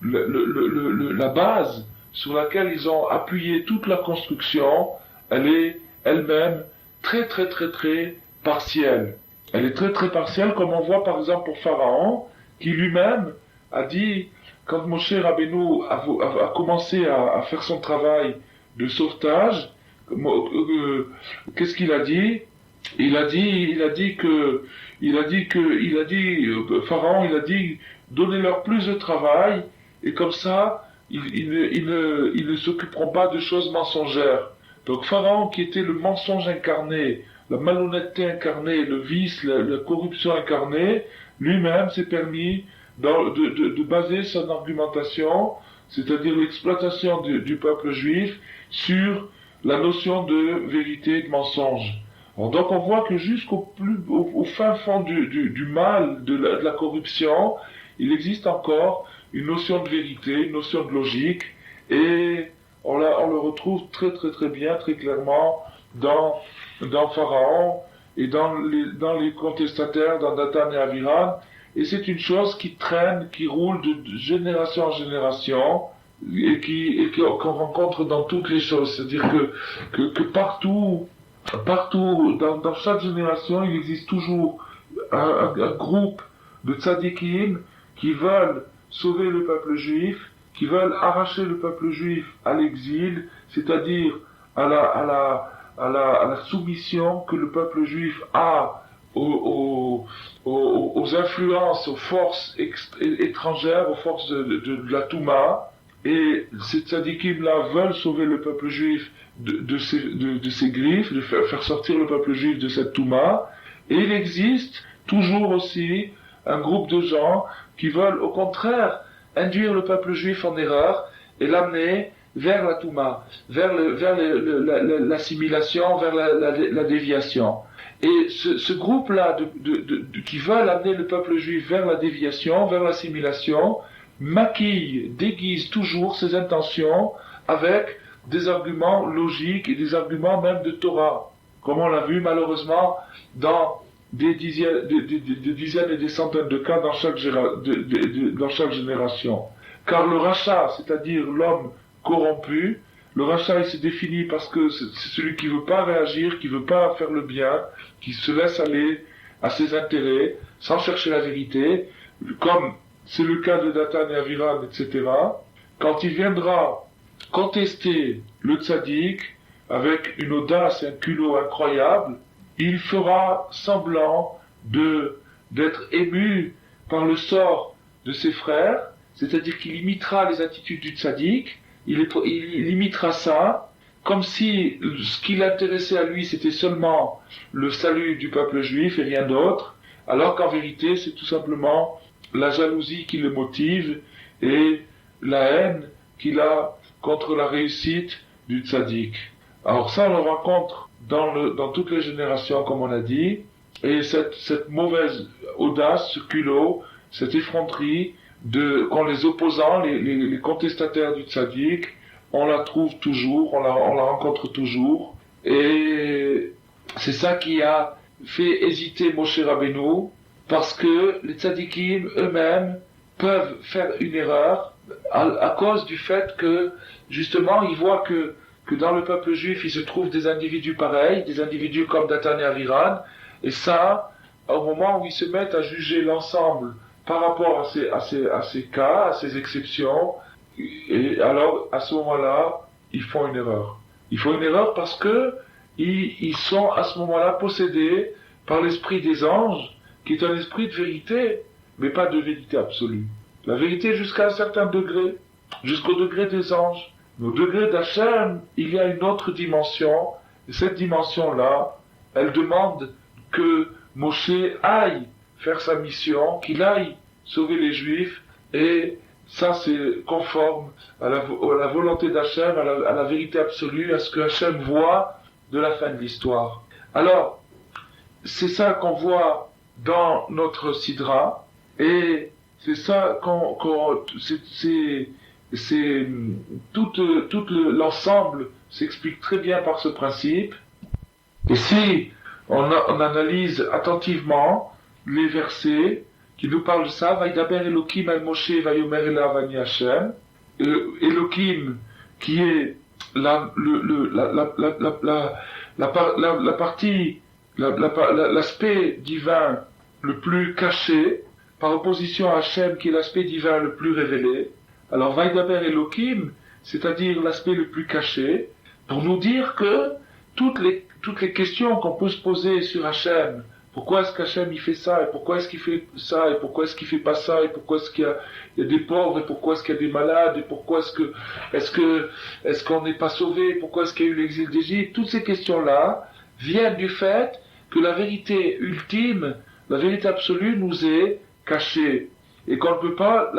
la base sur laquelle ils ont appuyé toute la construction, elle est elle-même très très très très partielle. Elle est très très partielle, comme on voit par exemple pour Pharaon, qui lui-même a dit, quand Moshe Rabbeinu a commencé à faire son travail de sauvetage, qu'est-ce qu'il a dit? Pharaon, il a dit, donnez-leur plus de travail, et comme ça, ils ne s'occuperont pas de choses mensongères. Donc Pharaon, qui était le mensonge incarné, la malhonnêteté incarnée, le vice, la corruption incarnée, lui-même s'est permis de baser son argumentation, c'est-à-dire l'exploitation du peuple juif, sur la notion de vérité et de mensonge. Alors, donc on voit que jusqu'au fin fond du mal, de la corruption, il existe encore une notion de vérité, une notion de logique, et on le retrouve très très très bien, très clairement dans Pharaon et dans les contestataires, dans Datan et Aviram, et c'est une chose qui traîne, qui roule de génération en génération, et qu'on rencontre dans toutes les choses. C'est-à-dire que partout, dans chaque génération, il existe toujours un groupe de tzadikim qui veulent sauver le peuple juif, qui veulent arracher le peuple juif à l'exil, c'est-à-dire à la soumission que le peuple juif a aux influences, aux forces étrangères, aux forces de la Touma, et ces tzadikim-là veulent sauver le peuple juif de ses griffes, de faire sortir le peuple juif de cette touma, et il existe toujours aussi un groupe de gens qui veulent au contraire induire le peuple juif en erreur et l'amener vers la touma, vers l'assimilation, vers la déviation. Et ce groupe-là qui veulent amener le peuple juif vers la déviation, vers l'assimilation, maquille, déguise toujours ses intentions avec des arguments logiques et des arguments même de Torah, comme on l'a vu malheureusement dans des dizaines et des centaines de cas dans chaque génération. Car le rachat, c'est-à-dire l'homme corrompu, le rachat il se définit parce que c'est celui qui veut pas réagir, qui veut pas faire le bien, qui se laisse aller à ses intérêts, sans chercher la vérité, comme c'est le cas de Datan et Aviran, etc. Quand il viendra contester le tzaddik avec une audace et un culot incroyable, il fera semblant d'être ému par le sort de ses frères, c'est-à-dire qu'il imitera les attitudes du tzaddik, il imitera ça, comme si ce qui l'intéressait à lui c'était seulement le salut du peuple juif et rien d'autre, alors qu'en vérité c'est tout simplement la jalousie qui le motive et la haine qu'il a contre la réussite du tzaddik. Alors ça on le rencontre dans toutes les générations comme on a dit, et cette mauvaise audace, ce culot, cette effronterie qu'ont les opposants, les contestataires du tzaddik, on la trouve toujours, on la rencontre toujours, et c'est ça qui a fait hésiter Moshe Rabbeinu, parce que les tzaddikim eux-mêmes peuvent faire une erreur à cause du fait que justement ils voient que dans le peuple juif il se trouve des individus pareils, des individus comme Datan et Aviran, et ça, au moment où ils se mettent à juger l'ensemble par rapport à ces cas, à ces exceptions, et alors à ce moment-là, ils font une erreur. Ils font une erreur parce que ils sont à ce moment-là possédés par l'esprit des anges, qui est un esprit de vérité, mais pas de vérité absolue. La vérité jusqu'à un certain degré, jusqu'au degré des anges. Mais au degré d'Hachem, il y a une autre dimension, et cette dimension-là, elle demande que Moshe aille faire sa mission, qu'il aille sauver les Juifs, et ça c'est conforme à la volonté d'Hachem, à la vérité absolue, à ce que Hachem voit de la fin de l'histoire. Alors, c'est ça qu'on voit dans notre Sidra, et c'est ça c'est tout l'ensemble s'explique très bien par ce principe. Et si on analyse attentivement les versets qui nous parlent de ça, Vaidaber Elohim al Moshe Vayomer elav ani Hashem, Elohim qui est l'aspect divin le plus caché, par opposition à Hashem qui est l'aspect divin le plus révélé. Alors Vaidaber Elohim, c'est-à-dire l'aspect le plus caché, pour nous dire que toutes les questions qu'on peut se poser sur Hachem, pourquoi est-ce qu'Hachem il fait ça, et pourquoi est-ce qu'il fait ça, et pourquoi est-ce qu'il fait pas ça, et pourquoi est-ce qu'il y a des pauvres, et pourquoi est-ce qu'il y a des malades, et pourquoi est-ce qu'on n'est pas sauvé, pourquoi est-ce qu'il y a eu l'exil d'Égypte, toutes ces questions-là viennent du fait que la vérité ultime, la vérité absolue nous est cachée, et qu'on ne peut pas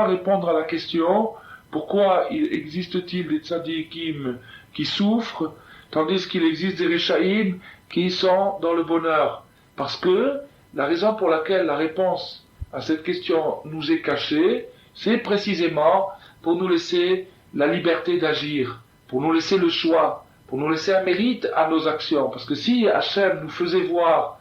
répondre à la question pourquoi existe-t-il des tzadikim qui souffrent, tandis qu'il existe des Rechaïm qui sont dans le bonheur. Parce que la raison pour laquelle la réponse à cette question nous est cachée, c'est précisément pour nous laisser la liberté d'agir, pour nous laisser le choix, pour nous laisser un mérite à nos actions. Parce que si Hachem nous faisait voir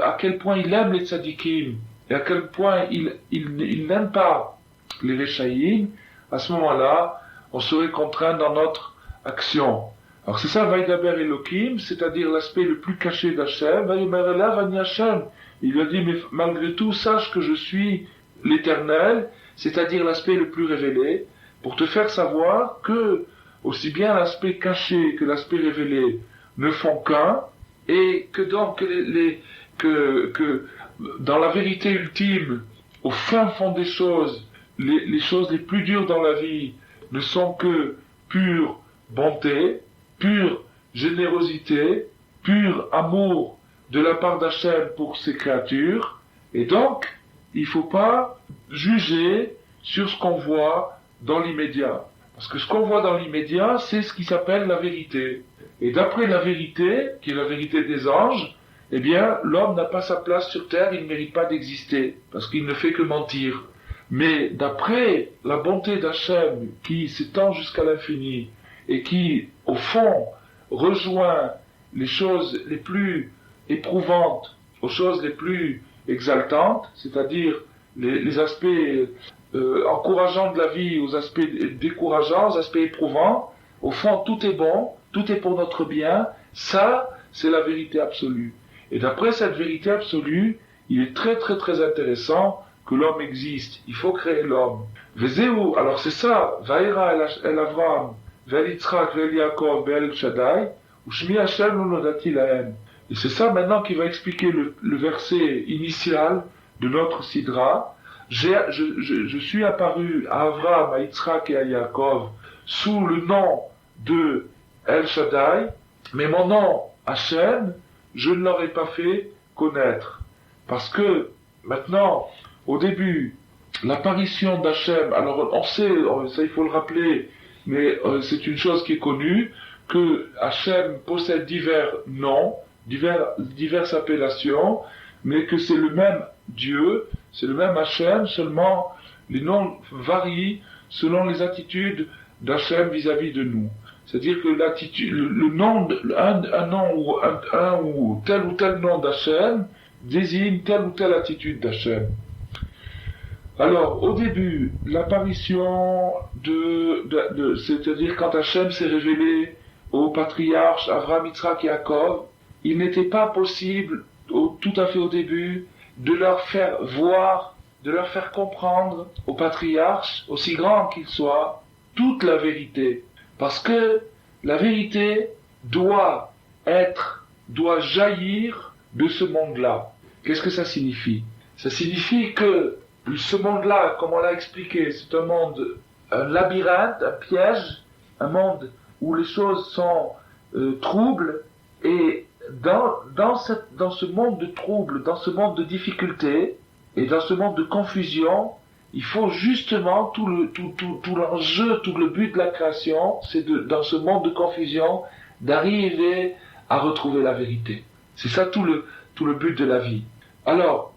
à quel point il aime les tzadikim, et à quel point il n'aime pas les Rechaïm, à ce moment-là, on serait contraint dans notre action. Alors c'est ça, Vaidaber Elohim, c'est-à-dire l'aspect le plus caché d'Hachem, Vayomer elav ani Hashem. Il lui a dit, mais malgré tout, sache que je suis l'Éternel, c'est-à-dire l'aspect le plus révélé, pour te faire savoir que, aussi bien l'aspect caché que l'aspect révélé ne font qu'un, et que donc, que dans la vérité ultime, au fin fond des choses, les choses les plus dures dans la vie ne sont que pure bonté, pure générosité, pur amour de la part d'Hachem pour ses créatures, et donc il ne faut pas juger sur ce qu'on voit dans l'immédiat. Parce que ce qu'on voit dans l'immédiat, c'est ce qui s'appelle la vérité. Et d'après la vérité, qui est la vérité des anges, eh bien, l'homme n'a pas sa place sur terre, il ne mérite pas d'exister, parce qu'il ne fait que mentir. Mais d'après la bonté d'Hachem, qui s'étend jusqu'à l'infini, et qui, au fond, rejoint les choses les plus éprouvantes aux choses les plus exaltantes, c'est-à-dire les aspects encourageants de la vie aux aspects décourageants, aux aspects éprouvants, au fond, tout est bon, tout est pour notre bien, ça, c'est la vérité absolue. Et d'après cette vérité absolue, il est très très très intéressant que l'homme existe. Il faut créer l'homme. Vezeu, alors c'est ça, Vaïra el Avram, Vel Yitzchak, Vel Yaakov, Vel Shaddai, Ushmi Hashem lo nodati lahem. Et c'est ça maintenant qui va expliquer le verset initial de notre Sidra. Je suis apparu à Avram, à Yitzchak et à Yaakov sous le nom de El Shaddai, mais mon nom, Hashem, je ne l'aurais pas fait connaître. Parce que, maintenant, au début, l'apparition d'Hachem, alors on sait, ça il faut le rappeler, mais c'est une chose qui est connue, que Hachem possède divers noms, diverses appellations, mais que c'est le même Dieu, c'est le même Hachem, seulement les noms varient selon les attitudes d'Hachem vis-à-vis de nous. C'est-à-dire que le nom, un nom ou tel nom d'Hachem désigne telle ou telle attitude d'Hachem. Alors, au début, l'apparition c'est-à-dire quand Hachem s'est révélé aux patriarches Avraham, Yitzhak et Yaakov, il n'était pas possible, tout à fait au début, de leur faire voir, de leur faire comprendre aux patriarches, aussi grands qu'ils soient, toute la vérité. Parce que la vérité doit jaillir de ce monde-là. Qu'est-ce que ça signifie? Ça signifie que ce monde-là, comme on l'a expliqué, c'est un monde, un labyrinthe, un piège, un monde où les choses sont troubles, et dans ce monde de troubles, dans ce monde de difficultés, et dans ce monde de confusion, il faut justement tout l'enjeu, tout le but de la création, c'est dans ce monde de confusion, d'arriver à retrouver la vérité. C'est ça tout le but de la vie. Alors,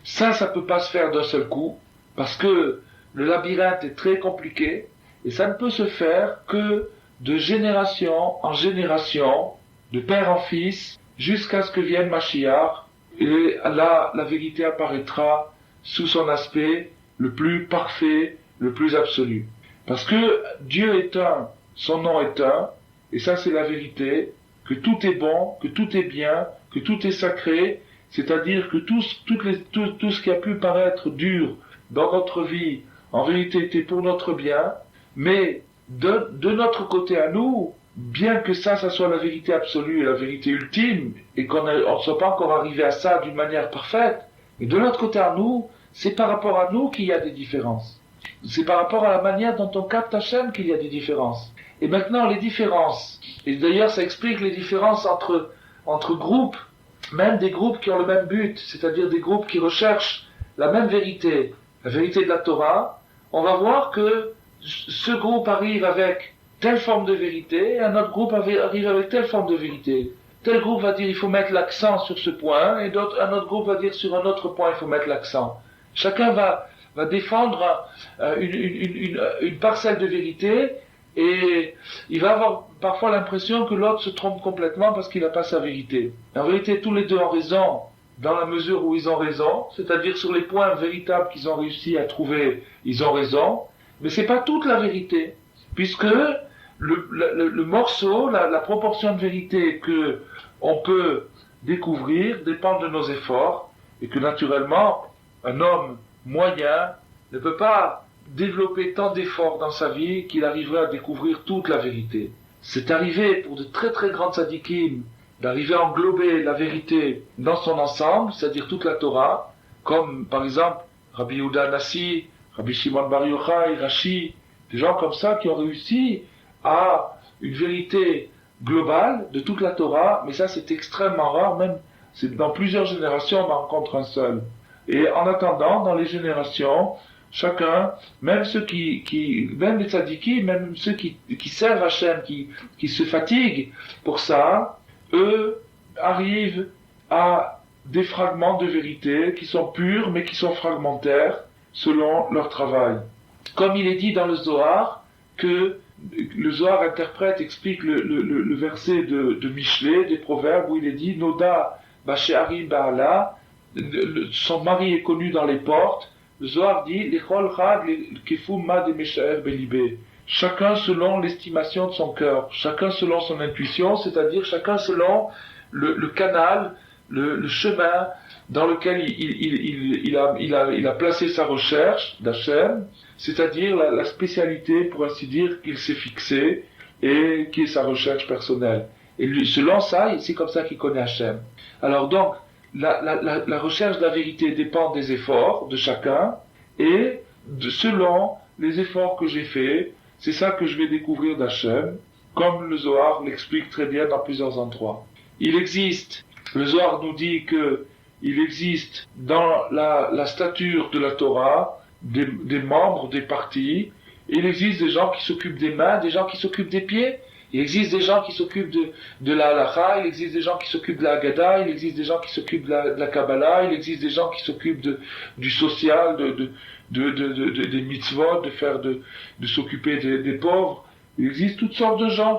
ça peut pas se faire d'un seul coup, parce que le labyrinthe est très compliqué, et ça ne peut se faire que de génération en génération, de père en fils, jusqu'à ce que vienne Mashiach, et là, la vérité apparaîtra sous son aspect le plus parfait, le plus absolu. Parce que Dieu est un, son nom est un, et ça c'est la vérité, que tout est bon, que tout est bien, que tout est sacré, c'est-à-dire que tout ce qui a pu paraître dur dans notre vie, en réalité était pour notre bien, mais de notre côté à nous, bien que ça soit la vérité absolue et la vérité ultime, et qu'on ne soit pas encore arrivé à ça d'une manière parfaite, mais de notre côté à nous, c'est par rapport à nous qu'il y a des différences. C'est par rapport à la manière dont on capte Hachem qu'il y a des différences. Et maintenant, les différences, et d'ailleurs ça explique les différences entre groupes, même des groupes qui ont le même but, c'est-à-dire des groupes qui recherchent la même vérité, la vérité de la Torah, on va voir que ce groupe arrive avec telle forme de vérité, et un autre groupe arrive avec telle forme de vérité. Tel groupe va dire il faut mettre l'accent sur ce point, et un autre groupe va dire sur un autre point il faut mettre l'accent. Chacun va défendre une parcelle de vérité, et il va avoir parfois l'impression que l'autre se trompe complètement parce qu'il n'a pas sa vérité. En vérité, tous les deux ont raison, dans la mesure où ils ont raison, c'est-à-dire sur les points véritables qu'ils ont réussi à trouver, ils ont raison, mais c'est pas toute la vérité, puisque le morceau, la proportion de vérité que on peut découvrir dépend de nos efforts, et que naturellement, un homme moyen ne peut pas développer tant d'efforts dans sa vie qu'il arriverait à découvrir toute la vérité. C'est arrivé pour de très très grands tzadikim d'arriver à englober la vérité dans son ensemble, c'est-à-dire toute la Torah, comme par exemple Rabbi Yehuda Nassi, Rabbi Shimon Bar Yochai, Rashi, des gens comme ça qui ont réussi à une vérité globale de toute la Torah, mais ça c'est extrêmement rare, même c'est dans plusieurs générations on en rencontre un seul. Et en attendant, dans les générations, chacun, même ceux même les tzadikim, même ceux qui servent Hachem, qui se fatiguent pour ça, eux arrivent à des fragments de vérité qui sont purs mais qui sont fragmentaires selon leur travail. Comme il est dit dans le Zohar, que le Zohar explique le verset de Michelet, des Proverbes, où il est dit « Noda Bashe'arim Ba'ala » son mari est connu dans les portes. Le Zohar dit « L'echol chag kefum ma de meshaer belibé » chacun selon l'estimation de son cœur, chacun selon son intuition, c'est-à-dire chacun selon le canal, le chemin dans lequel il a placé sa recherche d'Hachem, c'est-à-dire la spécialité, pour ainsi dire, qu'il s'est fixée et qui est sa recherche personnelle. Et lui, selon ça, c'est comme ça qu'il connaît Hachem. Alors donc, la recherche de la vérité dépend des efforts de chacun et selon les efforts que j'ai faits, c'est ça que je vais découvrir d'Hachem, comme le Zohar l'explique très bien dans plusieurs endroits. Le Zohar nous dit que il existe dans la stature de la Torah des membres, des parties. Il existe des gens qui s'occupent des mains, des gens qui s'occupent des pieds. Il existe des gens qui s'occupent de la halacha, il existe des gens qui s'occupent de la Haggadah, il existe des gens qui s'occupent de la Kabbalah, il existe des gens qui s'occupent du social, des mitzvot, de s'occuper des pauvres. Il existe toutes sortes de gens,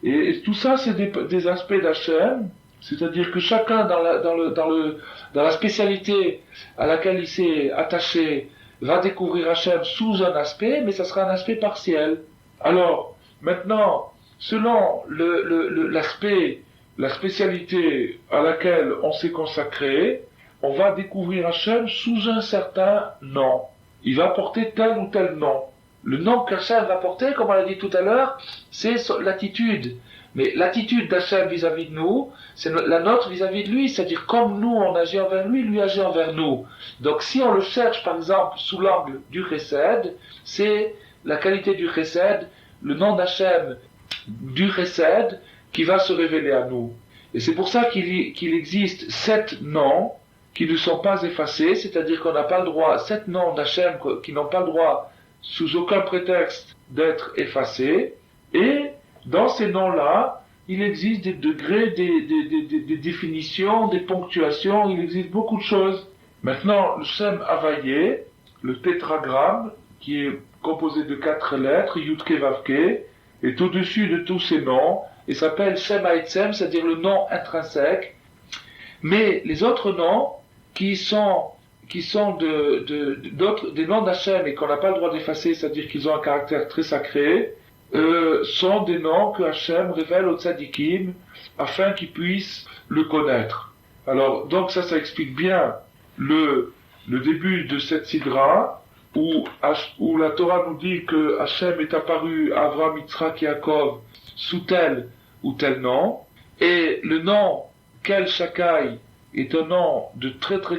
et tout ça c'est des aspects d'Hachem, c'est-à-dire que chacun dans la spécialité à laquelle il s'est attaché va découvrir Hachem sous un aspect, mais ça sera un aspect partiel. Alors, maintenant, selon l'aspect, la spécialité à laquelle on s'est consacré, on va découvrir Hachem sous un certain nom. Il va porter tel ou tel nom. Le nom qu'Hachem va porter, comme on l'a dit tout à l'heure, c'est l'attitude. Mais l'attitude d'Hachem vis-à-vis de nous, c'est la nôtre vis-à-vis de lui, c'est-à-dire comme nous on agit envers lui, lui agit envers nous. Donc si on le cherche par exemple sous l'angle du chesed, c'est la qualité du chesed, le nom d'Hachem du chesed qui va se révéler à nous. Et c'est pour ça qu'il existe 7 noms qui ne sont pas effacés, c'est-à-dire qu'on n'a pas le droit, 7 noms d'Hachem qui n'ont pas le droit sous aucun prétexte d'être effacés, et dans ces noms-là, il existe des degrés, des définitions, des ponctuations, il existe beaucoup de choses. Maintenant, le Shem Havayé, le tétragramme, qui est composé de 4 lettres, Yudke Vavke, est au-dessus de tous ces noms, et s'appelle Shem Ha'etzem, c'est-à-dire le nom intrinsèque. Mais les autres noms, qui sont des noms d'Hachem et qu'on n'a pas le droit d'effacer, c'est-à-dire qu'ils ont un caractère très sacré, sont des noms que Hachem révèle aux tzadikim afin qu'ils puissent le connaître. Alors, donc ça explique bien le début de cette sidra où la Torah nous dit que Hachem est apparu à Avraham, Yitzhak et Yaakov sous tel ou tel nom, et le nom Kel Shakai est un nom de très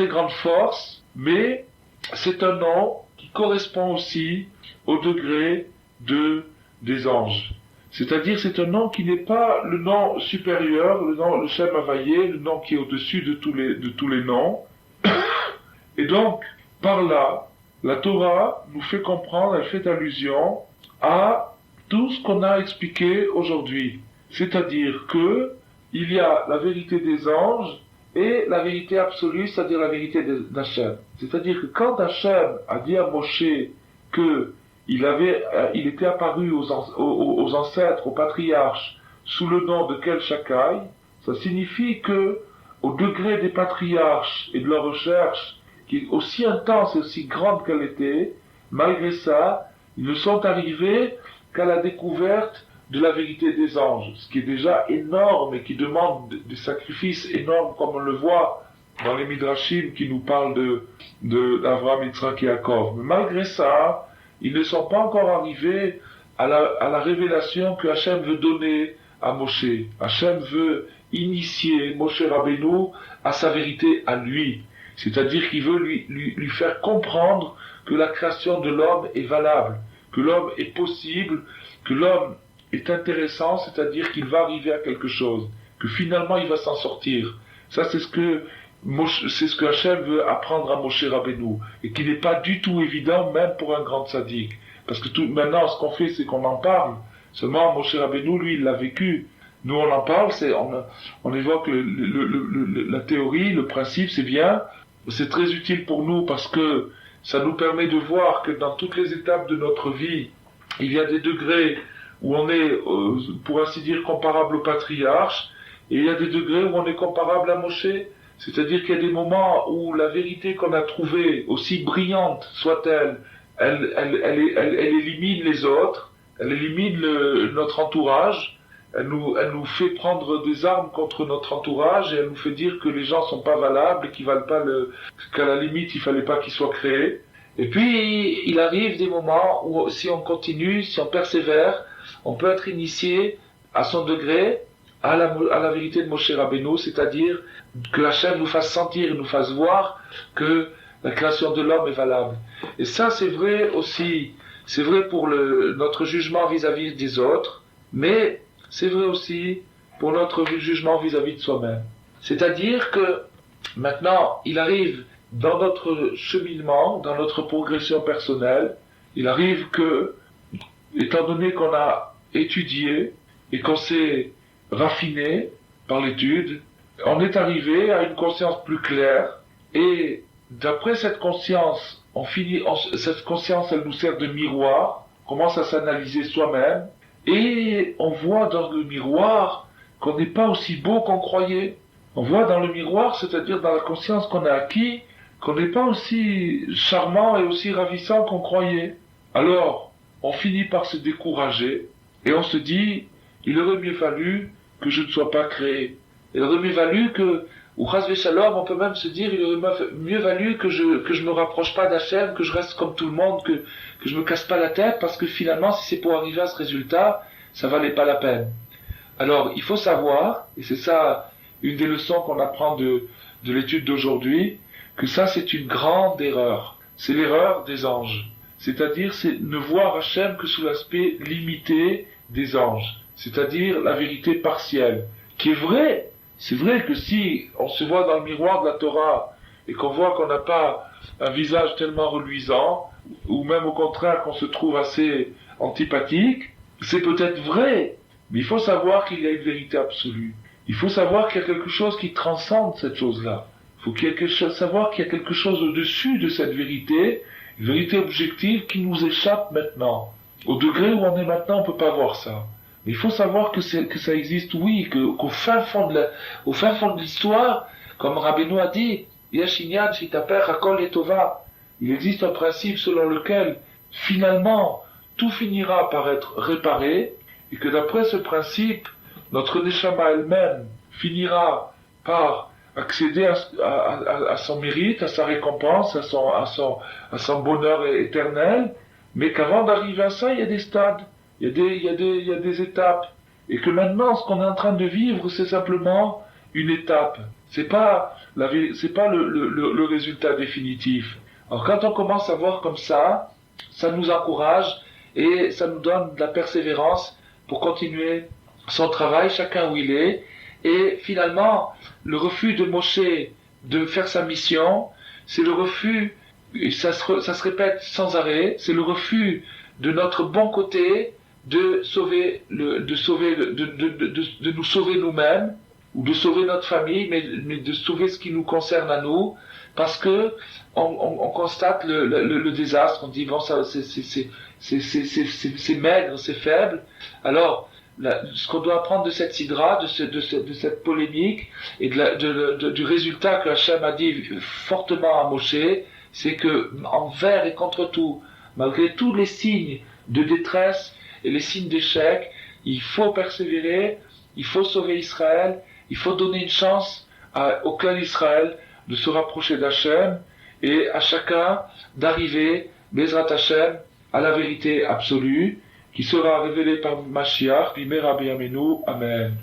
grande force, mais c'est un nom qui correspond aussi au degré des anges. C'est-à-dire, c'est un nom qui n'est pas le nom supérieur, le Shem Havayé, le nom qui est au-dessus de tous les noms. Et donc, par là, la Torah nous fait comprendre, elle fait allusion à tout ce qu'on a expliqué aujourd'hui. C'est-à-dire que il y a la vérité des anges et la vérité absolue, c'est-à-dire la vérité d'Hachem. C'est-à-dire que quand Hachem a dit à Moshe que il était apparu aux ancêtres, aux patriarches, sous le nom de Kel Shakai, ça signifie que, au degré des patriarches et de leur recherche, qui est aussi intense et aussi grande qu'elle était, malgré ça, ils ne sont arrivés qu'à la découverte de la vérité des anges, ce qui est déjà énorme et qui demande des sacrifices énormes, comme on le voit dans les Midrashim qui nous parlent d'Avraham, Yitzhak et Yaakov. Mais malgré ça, ils ne sont pas encore arrivés à la révélation que Hachem veut donner à Moshe. Hachem veut initier Moshe Rabbeinu à sa vérité à lui. C'est-à-dire qu'il veut lui faire comprendre que la création de l'homme est valable, que l'homme est possible, que l'homme est intéressant, c'est-à-dire qu'il va arriver à quelque chose, que finalement il va s'en sortir. Ça, c'est ce que Hachem veut apprendre à Moshe Rabbeinu, et qui n'est pas du tout évident, même pour un grand tzaddik. Parce que maintenant, ce qu'on fait, c'est qu'on en parle. Seulement, Moshe Rabbeinu, lui, il l'a vécu. Nous, on en parle, on évoque la théorie, le principe, c'est bien. C'est très utile pour nous parce que ça nous permet de voir que dans toutes les étapes de notre vie, il y a des degrés où on est, pour ainsi dire, comparable au patriarche, et il y a des degrés où on est comparable à Moshe. C'est-à-dire qu'il y a des moments où la vérité qu'on a trouvée, aussi brillante soit-elle, elle élimine les autres, elle élimine notre entourage, elle nous fait prendre des armes contre notre entourage et elle nous fait dire que les gens sont pas valables et qu'ils valent pas qu'à la limite il fallait pas qu'ils soient créés. Et puis il arrive des moments où si on continue, si on persévère, on peut être initié à son degré à la vérité de Moshe Rabbeinu, c'est-à-dire que Hachem nous fasse sentir, nous fasse voir que la création de l'homme est valable. Et ça c'est vrai aussi, c'est vrai pour notre jugement vis-à-vis des autres, mais c'est vrai aussi pour notre jugement vis-à-vis de soi-même. C'est-à-dire que maintenant, il arrive dans notre cheminement, dans notre progression personnelle, il arrive que, étant donné qu'on a étudié et qu'on s'est raffiné par l'étude, on est arrivé à une conscience plus claire et d'après cette conscience, cette conscience, elle nous sert de miroir, on commence à s'analyser soi-même. Et on voit dans le miroir qu'on n'est pas aussi beau qu'on croyait. On voit dans le miroir, c'est-à-dire dans la conscience qu'on a acquis, qu'on n'est pas aussi charmant et aussi ravissant qu'on croyait. Alors, on finit par se décourager et on se dit, il aurait mieux fallu que je ne sois pas créé. Il aurait mieux valu que, ou chas v'shalom, on peut même se dire, il aurait mieux valu que je me rapproche pas d'Hachem, que je reste comme tout le monde, que je me casse pas la tête, parce que finalement, si c'est pour arriver à ce résultat, ça valait pas la peine. Alors, il faut savoir, et c'est ça une des leçons qu'on apprend de l'étude d'aujourd'hui, que ça c'est une grande erreur. C'est l'erreur des anges. C'est-à-dire, c'est ne voir Hachem que sous l'aspect limité des anges. C'est-à-dire la vérité partielle, qui est vraie. C'est vrai que si on se voit dans le miroir de la Torah et qu'on voit qu'on n'a pas un visage tellement reluisant, ou même au contraire qu'on se trouve assez antipathique, c'est peut-être vrai, mais il faut savoir qu'il y a une vérité absolue. Il faut savoir qu'il y a quelque chose qui transcende cette chose-là. Il faut savoir qu'il y a quelque chose au-dessus de cette vérité, une vérité objective qui nous échappe maintenant. Au degré où on est maintenant, on ne peut pas voir ça. Il faut savoir que ça existe, oui, qu'au fin fond de l'histoire, comme Rabbeinu a dit, Yashinyan Shitaper Hakol Etova, il existe un principe selon lequel, finalement, tout finira par être réparé, et que d'après ce principe, notre Neshama elle-même finira par accéder à son mérite, à sa récompense, à son bonheur éternel, mais qu'avant d'arriver à ça, il y a des stades. Il y a des étapes. Et que maintenant, ce qu'on est en train de vivre, c'est simplement une étape. C'est pas le résultat définitif. Alors quand on commence à voir comme ça nous encourage et ça nous donne de la persévérance pour continuer son travail, chacun où il est. Et finalement, le refus de Moshe de faire sa mission, c'est le refus, et ça se répète sans arrêt, c'est le refus de notre bon côté de nous sauver nous-mêmes, ou de sauver notre famille, mais de sauver ce qui nous concerne à nous, parce que on constate le désastre, on dit bon ça c'est maigre, c'est faible. Alors ce qu'on doit apprendre de cette sidra, de cette polémique et du résultat que Hachem a dit fortement à Moshe, c'est que envers et contre tout, malgré tous les signes de détresse et les signes d'échec, il faut persévérer, il faut sauver Israël, il faut donner une chance au clan d'Israël de se rapprocher d'Hachem et à chacun d'arriver, Bezrat Hachem, à la vérité absolue qui sera révélée par Mashiach, Bimei Rabbi Amenu. Amen.